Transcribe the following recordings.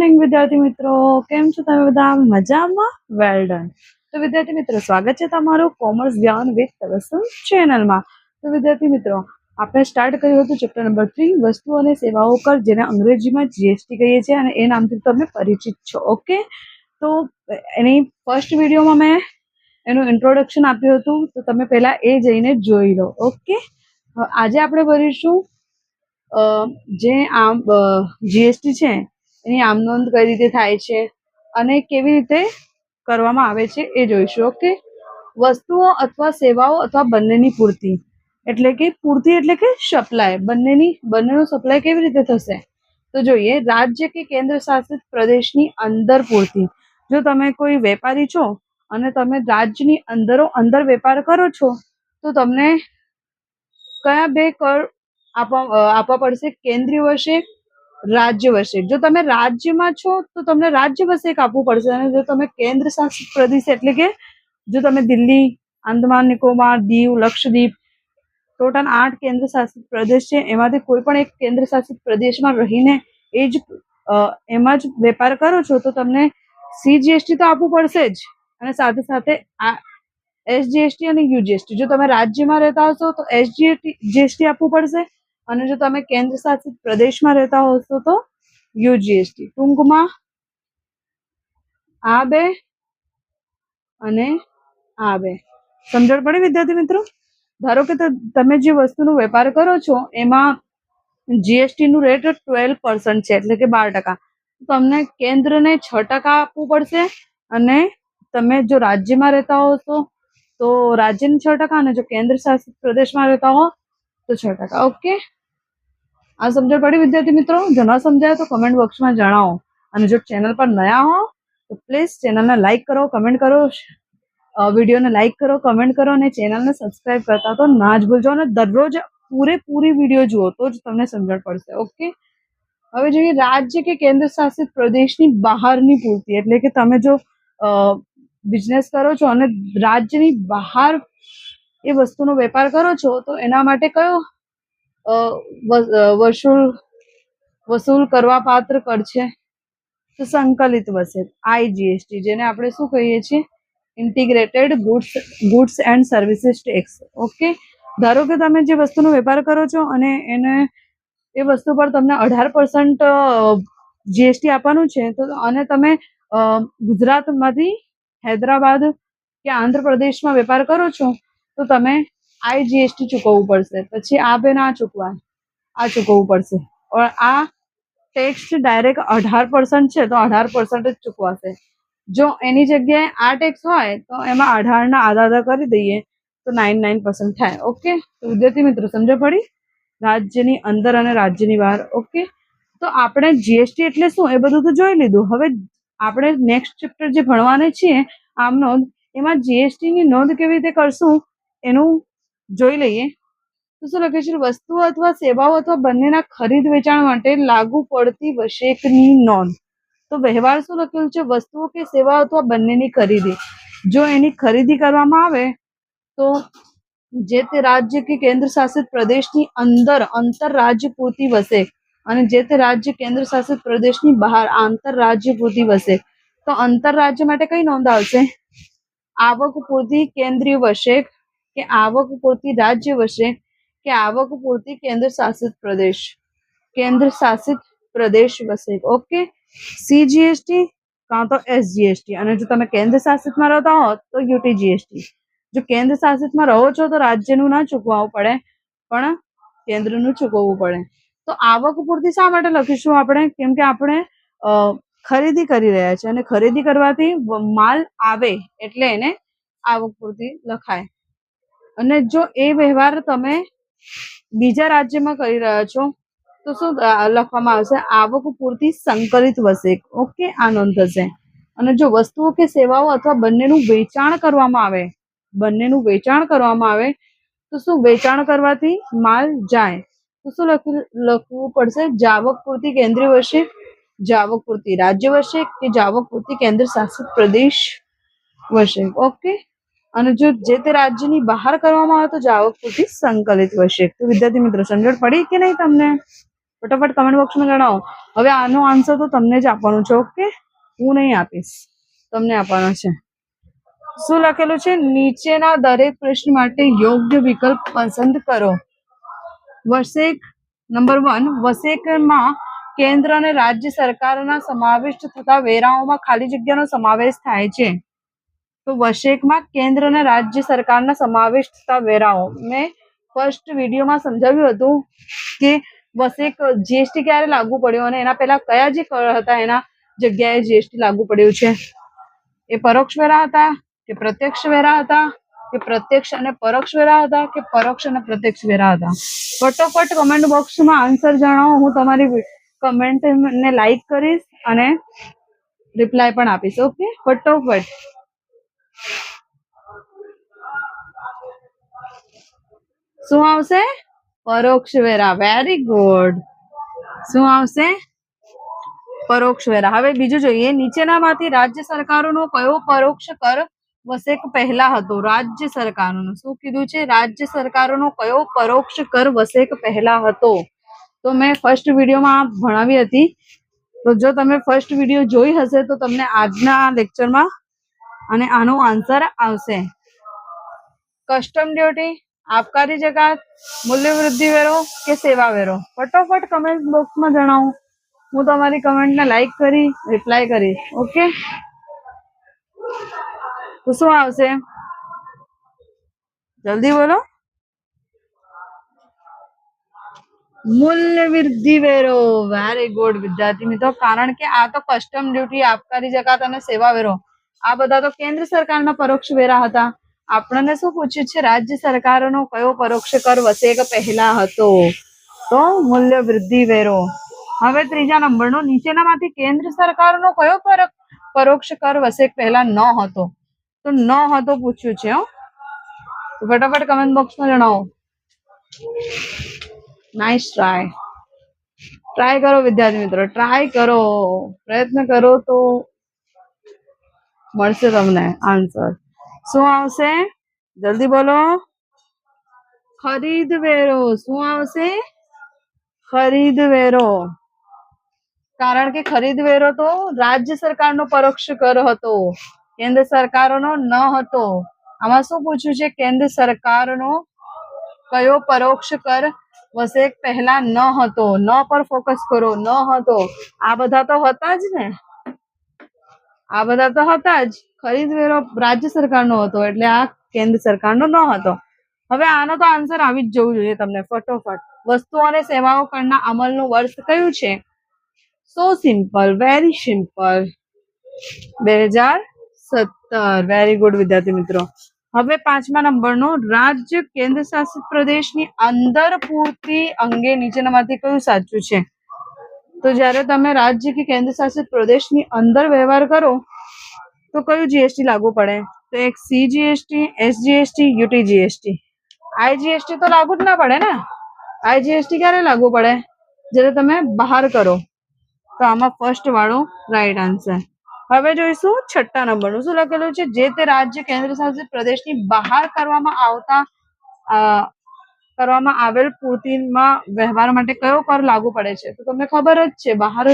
Morning વિદ્યાર્થી મિત્રો, કેમ છો તમે બધા? મજામાં? Well done. તો વિદ્યાર્થી મિત્રો, સ્વાગત છે તમારું કોમર્સ જ્ઞાન વિથ તબસમ ચેનલમાં. તો વિદ્યાર્થી મિત્રો, આપણે સ્ટાર્ટ કર્યું હતું ચેપ્ટર નંબર 3 વસ્તુઓ અને સેવાઓ કર, જેને અંગ્રેજીમાં જીએસટી કહીએ છીએ અને એ નામથી તમે પરિચિત છો. ઓકે, તો એની ફર્સ્ટ વિડીયોમાં મેં એનું ઇન્ટ્રોડક્શન આપ્યું હતું, તો તમે પહેલા એ જઈને જોઈ લો. ઓકે, આજે આપણે ભરીશું જે આમ જીએસટી છે એની આમ નોંધ કઈ રીતે થાય છે અને કેવી રીતે કરવામાં આવે છે એ જોઈશું. ઓકે, વસ્તુઓ અથવા સેવાઓ અથવા બંનેની પૂર્તિ એટલે કે સપ્લાય, બંનેનો સપ્લાય કેવી રીતે થશે તો જોઈએ. રાજ્ય કે કેન્દ્ર શાસિત પ્રદેશની અંદર પૂર્તિ. જો તમે કોઈ વેપારી છો અને તમે રાજ્યની અંદર વેપાર કરો છો તો તમને કયા બે કર આપવા પડશે? કેન્દ્રીય વશેક, રાજ્ય વશેક. જો તમે રાજ્યમાં છો તો તમને રાજ્ય વશેક આપવું પડશે, અને જો તમે કેન્દ્ર શાસિત પ્રદેશ એટલે કે જો તમે દિલ્હી, આંદામાન નિકોબાર, દીવ, લક્ષદ્વીપ, ટોટલ 8 કેન્દ્ર શાસિત પ્રદેશ છે, એમાંથી કોઈ પણ એક કેન્દ્ર શાસિત પ્રદેશમાં રહીને એમાં જ વેપાર કરો છો તો તમને સીજીએસટી તો આપવું પડશે જ, અને સાથે સાથે એસજીએસટી અને યુજીએસટી. જો તમે રાજ્યમાં રહેતા હશો તો એસજીએસટી આપવું પડશે, અને જો તમે કેન્દ્ર શાસિત પ્રદેશમાં રહેતા હશો તો યુજીએસટી. ટૂંકમાં આ બે અને આ બે. સમજણ પડી વિદ્યાર્થી મિત્રો? ધારો કે તમે જે વસ્તુનો વેપાર કરો છો એમાં જીએસટી નું રેટ 12% છે, એટલે કે 12%. તમને કેન્દ્રને 6% આપવું પડશે, અને તમે જો રાજ્યમાં રહેતા હો તો રાજ્યને 6%, અને જો કેન્દ્ર શાસિત પ્રદેશમાં રહેતા હો તો 6%. ઓકે, આ સમજણ પડી વિદ્યાર્થી મિત્રો? જો ન સમજાય તો કમેન્ટ બોક્સમાં જણાવો, અને જો ચેનલ પર નયા હો તો પ્લીઝ ચેનલને લાઈક કરો, કમેન્ટ કરો, વિડીયોને લાઈક કરો, કમેન્ટ કરો, અને ચેનલને સબસ્ક્રાઇબ કરતા તો ના જ ભૂલજો, અને દરરોજ પૂરેપૂરી વિડીયો જુઓ તો જ તમને સમજણ પડશે. ઓકે, હવે જોઈએ રાજ્ય કે કેન્દ્ર શાસિત પ્રદેશની બહારની પૂર્તિ. એટલે કે તમે જો બિઝનેસ કરો છો અને રાજ્યની બહાર એ વસ્તુનો વેપાર કરો છો તો એના માટે કયો વસૂલ કરવા પાત્ર કર છે? તો સંકલિત વસેક, આઈજીએસટી, જેને આપણે શું કહીએ છીએ? Integrated goods and services tax. Okay, ધારો કે તમે જે વસ્તુનો વેપાર કરો છો અને એ વસ્તુ પર તમને 18% જીએસટી આપવાનું છે, તો અને તમે ગુજરાતમાંથી હૈદરાબાદ કે આંધ્રપ્રદેશમાં વેપાર કરો છો તો તમે આઈજીએસટી ચૂકવવું પડશે. પછી આ બે ના ચૂકવાય, આ ચૂકવવું પડશે. આ ટેક્સ ડાયરેક્ટ 18% છે તો 18% જ ચૂકવાશે. જો એની જગ્યાએ આ ટેક્સ હોય તો એમાં 18 ના આધા કરી દઈએ તો 99% થાય. ઓકે, તો વિદ્યાર્થી મિત્રો સમજ પડી? રાજ્યની અંદર અને રાજ્યની બહાર. ઓકે, તો આપણે જીએસટી એટલે શું એ બધું તો જોઈ લીધું. હવે આપણે નેક્સ્ટ ચેપ્ટર જે ભણવાના છીએ આમ નોંધ, એમાં જીએસટી ની નોંધ કેવી રીતે કરશું એનું જોઈ લઈએ. તો શું લખે છે? વસ્તુઓ અથવા સેવાઓ અથવા બંનેના ખરીદ વેચાણ માટે લાગુ પડતી વશેકની નોંધ. તો વ્યવહાર શું લખેલું છે? વસ્તુઓ કે સેવાઓ અથવા બંનેની ખરીદી. જો એની ખરીદી કરવામાં આવે તો જે તે રાજ્ય કે કેન્દ્ર શાસિત પ્રદેશની અંદર આંતરરાજ્ય પૂરતી વસેક, અને જે તે રાજ્ય કેન્દ્ર શાસિત પ્રદેશની બહાર આંતરરાજ્ય પૂરતી વસેક. તો આંતરરાજ્ય માટે કઈ નોંધ આવશે? આવક પૂરતી કેન્દ્રીય વશેક, કે આવક પૂરતી રાજ્ય વશેક, કે આવક પૂરતી કેન્દ્ર શાસિત પ્રદેશ વસેક. ઓકે, સીજીએસટી કાં તો એસજીએસટી, અને જો તમે કેન્દ્ર શાસિતમાં રહેતા હો તો યુટીજીએસટી. જો કેન્દ્ર શાસિતમાં રહો છો તો રાજ્યનું ના ચૂકવવું પડે, પણ કેન્દ્રનું ચૂકવવું પડે. તો આવક પૂરતી શા માટે લખીશું આપણે? કેમ કે આપણે ખરીદી કરી રહ્યા છે, અને ખરીદી કરવાથી માલ આવે એટલે એને આવક પૂરતી લખાય. અને જો એ વ્યવહાર તમે બીજા રાજ્યમાં કરી રહ્યા છો તો શું લખવામાં આવશે? આવક પૂરતી સંકલિત વશેક. ઓકે, આ નોંધ થશે. અને જો વસ્તુઓ કે સેવાઓ અથવા બંનેનું વેચાણ કરવામાં આવે તો શું વેચાણ કરવાથી માલ જાય તો શું લખવું પડશે? જાવક પૂરતી કેન્દ્રીય વશેક, જાવક પૂરતી રાજ્ય વશેક, કે જાવક પૂરતી કેન્દ્ર શાસિત પ્રદેશ વશેક. ઓકે, અને જો જે તે રાજ્યની બહાર કરવામાં આવે તો જાવક પૂરતી સંકલિત વશેક. તો વિદ્યાર્થી મિત્રો સમજણ પડી કે નહીં તમને? ફટાફટ કમેન્ટ બોક્સમાં જણાવો. હવે આનો આન્સર તો તમને જ આપવાનો છે. ઓકે, હું નહીં આપીશ, તમને આપવાનો છે. શું લખેલું છે? નીચેના દરેક પ્રશ્ન માટે યોગ્ય વિકલ્પ પસંદ કરો. વસેક નંબર 1, વસેકમાં કેન્દ્ર અને રાજ્ય સરકારના સમાવિષ્ટ થતા વેરાઓમાં ખાલી જગ્યાનો સમાવેશ થાય છે. તો વસેકમાં કેન્દ્ર અને રાજ્ય સરકારના સમાવિષ્ટ થતા વેરાઓ. મેં ફર્સ્ટ વિડીયોમાં સમજાવ્યું હતું કે વસેક જીએસટી ક્યારે લાગુ પડ્યો અને એના પહેલા કયા જે કર હતા એના જગ્યાએ જીએસટી લાગુ પડ્યું છે. એ પરોક્ષ વેરા હતા કે પ્રત્યક્ષ વેરા હતા કે પ્રત્યક્ષ અને પરોક્ષ વેરા હતા કે પરોક્ષ અને પ્રત્યક્ષ વેરા હતા? ફટોફટ કમેન્ટ બોક્સમાં આન્સર જણાવો. હું તમારી કમેન્ટને લાઈક કરીશ અને રિપ્લાય પણ આપીશ. ઓકે, ફટોફટ. શું આવશે? પરોક્ષ વેરા. Very good. શું આવશે? પરોક્ષ વેરા. હવે બીજું જોઈએ. નીચેનામાંથી રાજ્ય સરકારોનો કયો પરોક્ષ કર વસેક પહેલા હતો? રાજ્ય સરકારોનો શું કીધું છે? રાજ્ય સરકારોનો કયો પરોક્ષ કર વસેક પહેલા હતો? તો મેં ફર્સ્ટ વિડીયોમાં ભણાવી હતી. તો જો તમે ફર્સ્ટ વિડીયો જોઈ હશે તો તમને આજના લેક્ચરમાં અને આનો આન્સર આવશે. કસ્ટમ ડ્યુટી, આબકારી જકાત, મૂલ્ય વૃદ્ધિ વેરો કે સેવા વેરો? ફટોફટ કમેન્ટ બોક્સમાં જણાવો. હું તમારી કમેન્ટને લાઈક કરી રિપ્લાય કરીશ. ઓકે, તો શું આવશે? જલ્દી બોલો. મૂલ્ય વૃદ્ધિ વેરો. વેરી ગુડ વિદ્યાર્થી મિત્રો. કારણ કે આ તો કસ્ટમ ડ્યુટી, આબકારી જકાત અને સેવા વેરો આ બધા તો કેન્દ્ર સરકારના પરોક્ષ વેરા હતા. આપણને શું પૂછ્યું છે? રાજ્ય સરકારોનો કયો પરોક્ષ કર વસેક પહેલા હતો? તો મૂલ્ય વૃદ્ધિ વેરો. હવે ત્રીજા નંબરનો, નીચેનામાંથી કેન્દ્ર સરકારનો કયો પરોક્ષ કર વસેક પહેલા ન હતો? તો ન હતો પૂછ્યું છે. ફટાફટ કમેન્ટ બોક્સમાં જણાવો. Nice try. ટ્રાય કરો વિદ્યાર્થી મિત્રો, ટ્રાય કરો, પ્રયત્ન કરો તો મળશે તમને આન્સર. શું આવશે? જલ્દી બોલો. ખરીદ વેરો. શું આવશે? ખરીદ વેરો. કારણ કે ખરીદ વેરો તો રાજ્ય સરકારનો પરોક્ષ કર હતો, કેન્દ્ર સરકારોનો ન હતો. આમાં શું પૂછ્યું છે? કેન્દ્ર સરકારનો કયો પરોક્ષ કર વસેક પહેલા ન હતો? ન પર ફોકસ કરો. ન હતો. આ બધા તો હતા જ ને, આ બધા તો હતા જ. ખરીદ વેરો રાજ્ય સરકારનો હતો એટલે આ કેન્દ્ર સરકારનો ન હતો. હવે આનો તો આન્સર આવી જ જવું જોઈએ તમને. ફટોફટ. વસ્તુઓ અને સેવાઓ કરના અમલનું વર્ષ કયું છે? So simple, very simple. 2017. Very good વિદ્યાર્થી મિત્રો. હવે પાંચમા નંબરનો, રાજ્ય કેન્દ્ર શાસિત પ્રદેશની અંદર પૂર્તિ અંગે નીચેનામાંથી કયું સાચું છે? તો જ્યારે તમે રાજ્ય કે કેન્દ્ર શાસિત પ્રદેશની અંદર વ્યવહાર કરો તો કયું જીએસટી લાગુ પડે? તો એક CGST, SGST, UT GST. IGST તો લાગુ જ ના પડે ને. આઈજીએસટી ક્યારે લાગુ પડે? જ્યારે તમે બહાર કરો. તો આમાં ફર્સ્ટ વાળો રાઈટ આન્સર. હવે જોઈશું છઠ્ઠા નંબરનું. શું લખેલું છે? જે તે રાજ્ય કેન્દ્ર શાસિત પ્રદેશની બહાર કરવામાં આવેલ પૂર્તિમાં વ્યવહાર માટે કયો કર લાગુ પડે છે? તો તમને ખબર જ છે, બહાર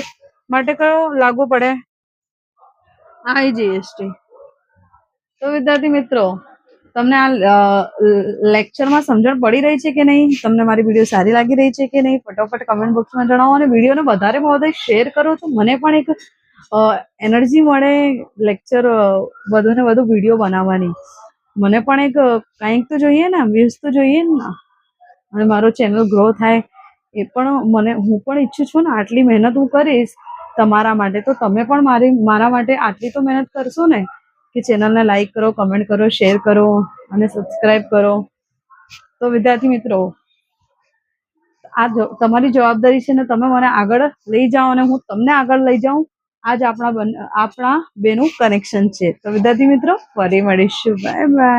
માટે કયો લાગુ પડે? આઈજીએસટી. તો વિદ્યાર્થી મિત્રો, તમને આ લેક્ચરમાં સમજણ પડી રહી છે કે નહીં? તમને મારી વિડીયો સારી લાગી રહી છે કે નહીં? ફટાફટ કમેન્ટ બોક્સમાં જણાવો અને વિડીયોને વધારેમાં વધારે શેર કરો તો મને પણ એક એનર્જી મળે લેક્ચર વધુ ને વધુ વિડીયો બનાવવાની. મને પણ એક કંઈક તો જોઈએ ને, વ્યૂઝ તો જોઈએ ને, અને મારો ચેનલ ગ્રો થાય એ પણ હું પણ ઈચ્છું છું ને. આટલી મહેનત હું કરીશ તમારા માટે, તો તમે પણ મારા માટે આટલી તો મહેનત કરશો ને કે ચેનલને લાઈક કરો, કમેન્ટ કરો, શેર કરો અને સબસ્ક્રાઈબ કરો. તો વિદ્યાર્થી મિત્રો, આ તમારી જવાબદારી છે ને. તમે મને આગળ લઈ જાઓ અને હું તમને આગળ લઈ જાઉં. આજ આપણા બેનું કનેક્શન છે. તો વિદ્યાર્થી મિત્રો, ફરી મળીશું. Bye bye.